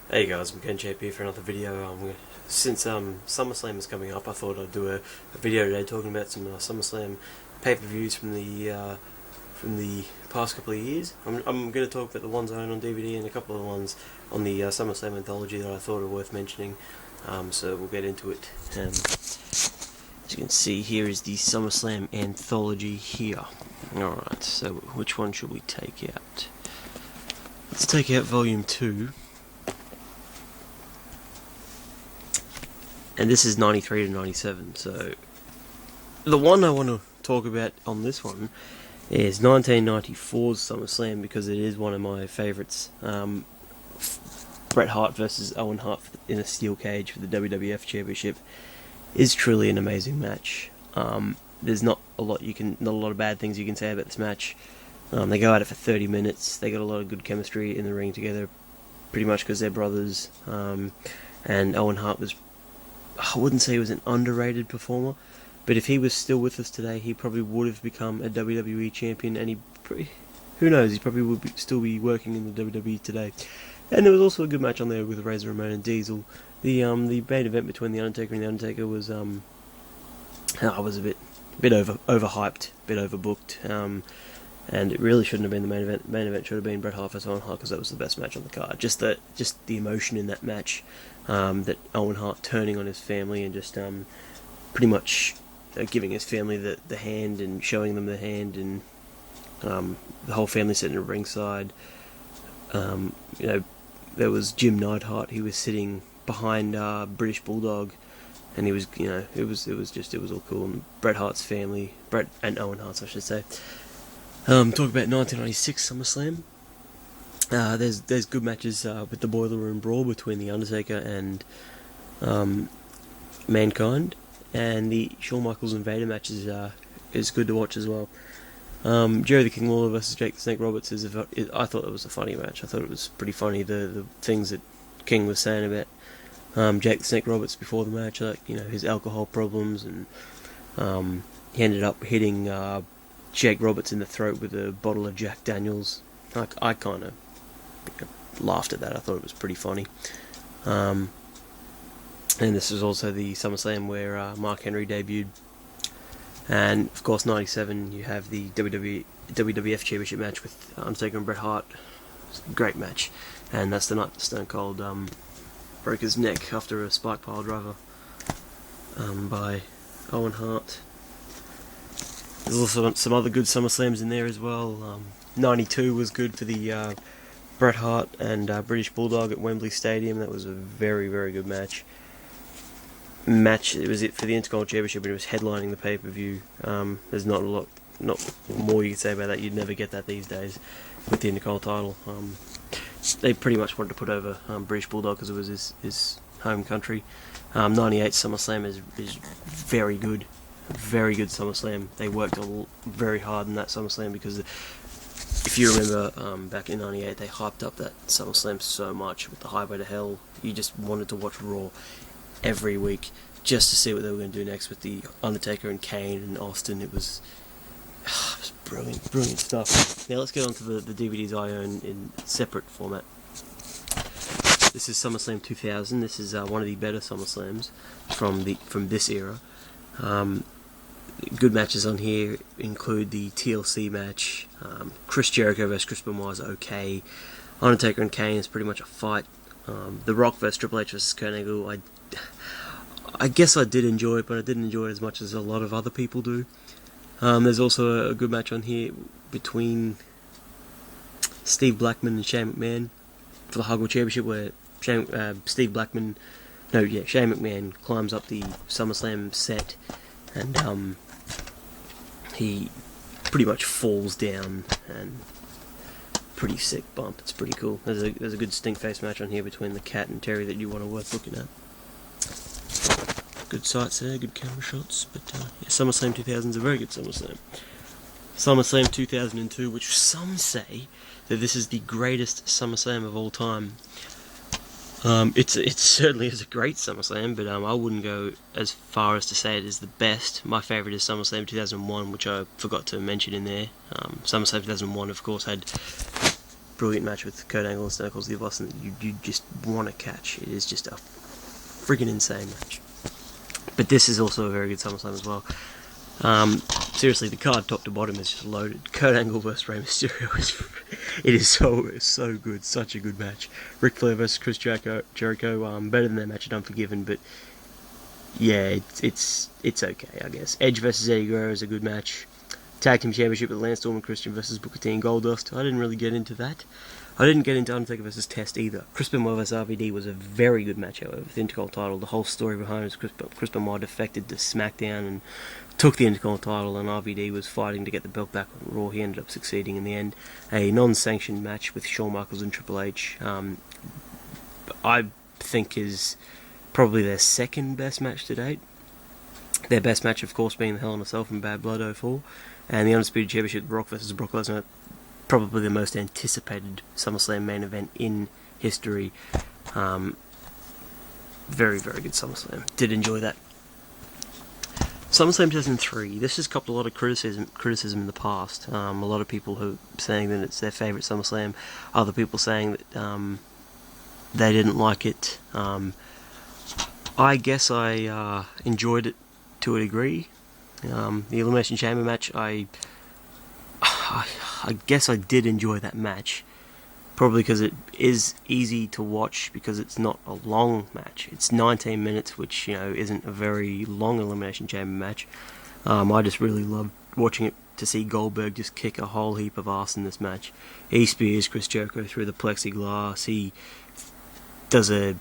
Hey guys, I'm kenchamp here for another video. Since SummerSlam is coming up, I thought I'd do a video today talking about some SummerSlam pay-per-views from the past couple of years. I'm going to talk about the ones I own on DVD and a couple of the ones on the SummerSlam anthology that I thought are worth mentioning. So we'll get into it. As you can see, here is the SummerSlam anthology here. Alright, so which one should we take out? Let's take out Volume 2. And this is 93 to 97, so the one I want to talk about on this one is 1994's SummerSlam, because it is one of my favourites. Bret Hart versus Owen Hart in a steel cage for the WWF Championship is truly an amazing match. There's not a lot of bad things you can say about this match. They go at it for 30 minutes. They got a lot of good chemistry in the ring together, pretty much because they're brothers. And Owen Hart was, I wouldn't say he was an underrated performer, but if he was still with us today, he probably would have become a WWE champion, and who knows, he probably would still be working in the WWE today. And there was also a good match on there with Razor Ramon and Diesel. The main event between The Undertaker and The Undertaker was a bit overhyped, a bit overbooked, and it really shouldn't have been the main event. The main event should have been Bret Hart versus Owen Hart, because that was the best match on the card. Just the emotion in that match, that Owen Hart turning on his family and just pretty much giving his family the hand and showing them the hand, and the whole family sitting at ringside. There was Jim Neidhart. He was sitting behind British Bulldog, and he was, it was all cool. And Bret and Owen Hart's, I should say. Talk about 1996 SummerSlam. There's good matches with the Boiler Room Brawl between The Undertaker and Mankind, and the Shawn Michaels and Vader match is good to watch as well. Jerry the King Lawler versus Jake the Snake Roberts I thought it was a funny match. I thought it was pretty funny, the things that King was saying about Jake the Snake Roberts before the match, like his alcohol problems, and he ended up hitting Jake Roberts in the throat with a bottle of Jack Daniels. I kind of laughed at that. I thought it was pretty funny. And this was also the SummerSlam where Mark Henry debuted. And of course, 97, you have the WWF Championship match with Undertaker and Bret Hart. Great match. And that's the night that Stone Cold broke his neck after a spike pile driver by Owen Hart. There's also some other good SummerSlams in there as well. 92 was good for the Bret Hart and British Bulldog at Wembley Stadium. That was a very, very good match. It was it for the Intercontinental Championship, and it was headlining the pay-per-view. There's not more you can say about that. You'd never get that these days with the Intercontinental title. They pretty much wanted to put over British Bulldog because it was his home country. 98 SummerSlam is very good. Very good SummerSlam. They worked very hard in that SummerSlam, because if you remember back in 98, they hyped up that SummerSlam so much with the Highway to Hell. You just wanted to watch Raw every week just to see what they were going to do next with the Undertaker and Kane and Austin. It was brilliant stuff. Now let's get on to the DVDs I own in separate format. This is SummerSlam 2000. This is one of the better SummerSlams from this era. Good matches on here include the TLC match. Chris Jericho versus Chris Benoit is okay. Undertaker and Kane is pretty much a fight. The Rock versus Triple H versus Kurt Angle, I guess I did enjoy it, but I didn't enjoy it as much as a lot of other people do. There's also a good match on here between Steve Blackman and Shane McMahon for the Hardcore Championship, where Shane McMahon climbs up the SummerSlam set, and he pretty much falls down, and pretty sick bump. It's pretty cool. There's a good stink face match on here between the Cat and Terry that you want to worth looking at. Good sights there, good camera shots. But SummerSlam 2000 is a very good SummerSlam. SummerSlam 2002, which some say that this is the greatest SummerSlam of all time. It certainly is a great SummerSlam, but I wouldn't go as far as to say it is the best. My favourite is SummerSlam 2001, which I forgot to mention in there. SummerSlam 2001, of course, had brilliant match with Kurt Angle and Stone Cold Steve Austin that you just want to catch. It is just a freaking insane match. But this is also a very good SummerSlam as well. Seriously, the card top to bottom is just loaded. Kurt Angle versus Rey Mysterio it is so good, such a good match. Ric Flair versus Chris Jericho, better than their match at Unforgiven, but yeah, it's okay, I guess. Edge versus Eddie Guerrero is a good match. Tag Team Championship with Lance Storm and Christian versus Booker T and Goldust. I didn't really get into that. I didn't get into Undertaker versus Test either. Chris Benoit versus RVD was a very good match, however, with the Intercontinental title. The whole story behind it was Chris Benoit defected to SmackDown and took the Intercontinental title, and RVD was fighting to get the belt back on Raw. He ended up succeeding in the end. A non-sanctioned match with Shawn Michaels and Triple H. I think is probably their second best match to date. Their best match, of course, being the Hell in a Cell from Bad Blood 04, and the Undisputed Championship, Brock versus Brock Lesnar, probably the most anticipated SummerSlam main event in history. Very, very good SummerSlam. Did enjoy that. SummerSlam 2003. This has copped a lot of criticism in the past. A lot of people who are saying that it's their favourite SummerSlam. Other people saying that they didn't like it. I guess I enjoyed it to a degree. The Elimination Chamber match, I guess I did enjoy that match. Probably because it is easy to watch because it's not a long match. It's 19 minutes, which, isn't a very long Elimination Chamber match. I just really loved watching it to see Goldberg just kick a whole heap of ass in this match. He spears Chris Jericho through the plexiglass. He does a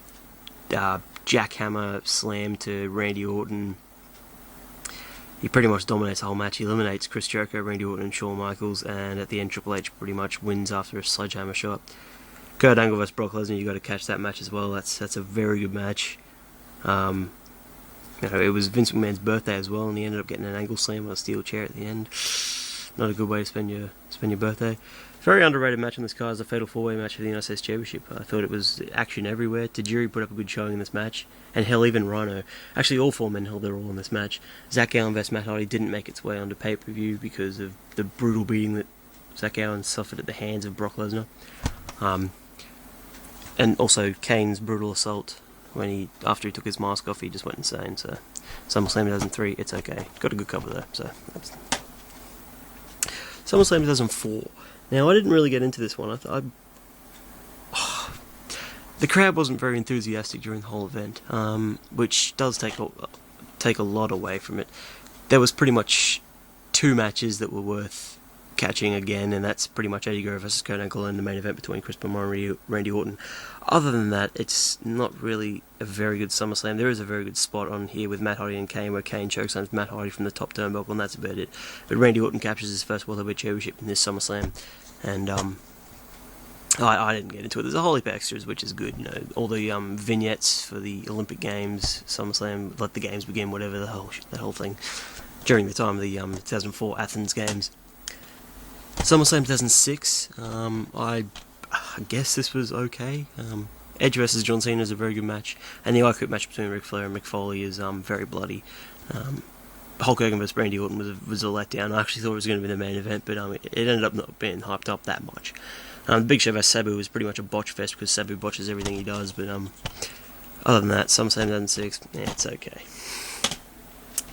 jackhammer slam to Randy Orton. He pretty much dominates the whole match. He eliminates Chris Jericho, Randy Orton, and Shawn Michaels, and at the end, Triple H pretty much wins after a sledgehammer shot. Kurt Angle vs. Brock Lesnar, you got to catch that match as well. That's a very good match. It was Vince McMahon's birthday as well, and he ended up getting an angle slam on a steel chair at the end. Not a good way to spend your birthday. Very underrated match on this card is a Fatal 4-Way match for the United States Championship. I thought it was action everywhere. Tajiri put up a good showing in this match. And hell, even Rhino. Actually, all four men held their all in this match. Zach Allen vs. Matt Hardy didn't make its way onto pay-per-view because of the brutal beating that Zach Allen suffered at the hands of Brock Lesnar. And also Kane's brutal assault after he took his mask off, he just went insane. So SummerSlam 2003, it's okay. Got a good cover though. So SummerSlam 2004. Now, I didn't really get into this one. The crowd wasn't very enthusiastic during the whole event, which does take a lot away from it. There was pretty much two matches that were worth catching again, and that's pretty much Eddie Guerrero versus Kurt Angle and the main event between Chris Benoit and Randy Orton. Other than that, it's not really a very good SummerSlam. There is a very good spot on here with Matt Hardy and Kane, where Kane chokeslams Matt Hardy from the top turnbuckle, and that's about it. But Randy Orton captures his first World Heavyweight Championship in this SummerSlam, and I didn't get into it. There's a whole heap of extras, which is good. All the vignettes for the Olympic Games, SummerSlam, Let the Games Begin, whatever that whole thing, during the time of the 2004 Athens Games. SummerSlam 2006, I guess this was okay. Edge vs. John Cena is a very good match, and the I-Quit match between Ric Flair and Mick Foley is very bloody. Hulk Hogan vs. Randy Orton was a letdown. I actually thought it was going to be the main event, but it ended up not being hyped up that much. The Big Show vs. Sabu was pretty much a botch fest because Sabu botches everything he does, but other than that, SummerSlam 2006, it's okay.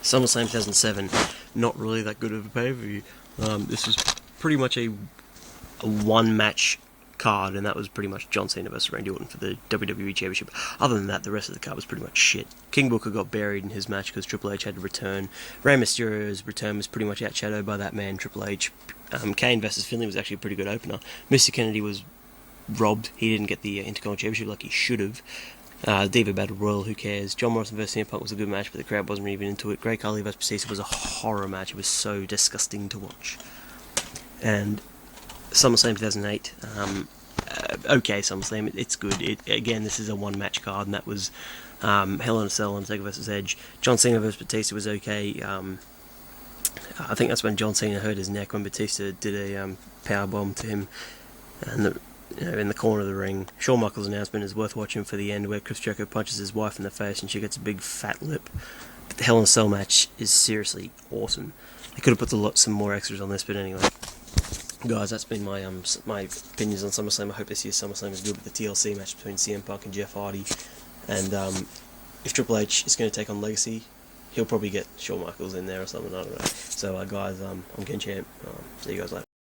SummerSlam 2007, not really that good of a pay-per-view. This was pretty much a one-match card, and that was pretty much John Cena versus Randy Orton for the WWE Championship. Other than that, the rest of the card was pretty much shit. King Booker got buried in his match because Triple H had to return. Rey Mysterio's return was pretty much outshadowed by that man, Triple H. Kane versus Finlay was actually a pretty good opener. Mr. Kennedy was robbed. He didn't get the Intercontinental Championship like he should have. Diva Battle Royal, who cares? John Morrison versus CM Punk was a good match, but the crowd wasn't even into it. Great Khali versus Batista was a horror match. It was so disgusting to watch. And SummerSlam 2008, okay SummerSlam, it's good. Again, this is a one-match card, and that was Hell in a Cell, Undertaker vs. Edge. John Cena vs. Batista was okay. I think that's when John Cena hurt his neck when Batista did a powerbomb to him and in the corner of the ring. Shawn Michaels' announcement is worth watching for the end, where Chris Jericho punches his wife in the face and she gets a big fat lip. But the Hell in a Cell match is seriously awesome. They could have put some more extras on this, but anyway. guys, that's been my my opinions on SummerSlam. I hope this year's SummerSlam is good with the TLC match between CM Punk and Jeff Hardy. And if Triple H is going to take on Legacy, he'll probably get Shawn Michaels in there or something. I don't know. So guys, I'm kenchamp. See you guys later.